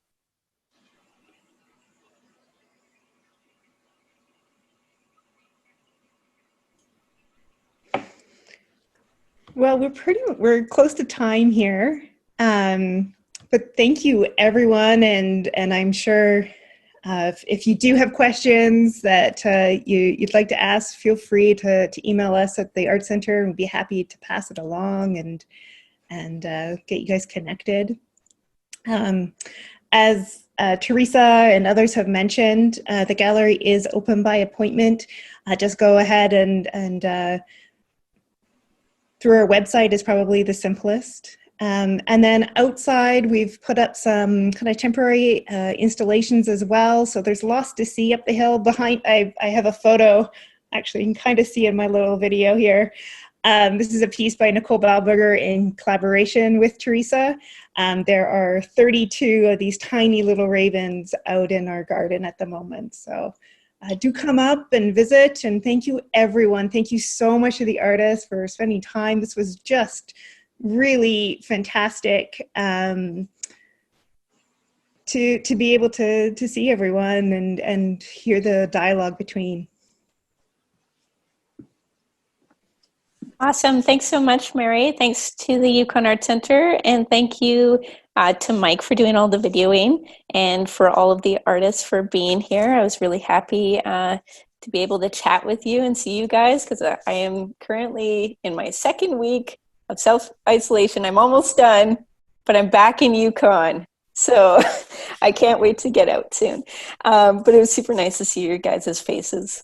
Speaker 1: Well, we're close to time here, but thank you everyone, and I'm sure if you do have questions that you'd like to ask, feel free to email us at the Art Center, and we'd be happy to pass it along and get you guys connected. As Theresa and others have mentioned, the gallery is open by appointment. Just go ahead and through our website is probably the simplest. And then outside, we've put up some kind of temporary installations as well. So there's lots to see up the hill behind. I have a photo, actually, you can kind of see in my little video here. This is a piece by Nicole Balberger in collaboration with Theresa. There are 32 of these tiny little ravens out in our garden at the moment. So do come up and visit, and thank you everyone. Thank you so much to the artists for spending time. This was just really fantastic to be able to see everyone and hear the dialogue between.
Speaker 2: Awesome. Thanks so much, Mary. Thanks to the Yukon Art Center, and thank you to Mike for doing all the videoing, and for all of the artists for being here. I was really happy to be able to chat with you and see you guys, because I am currently in my second week of self-isolation. I'm almost done, but I'm back in Yukon. So I can't wait to get out soon. But it was super nice to see your guys' faces.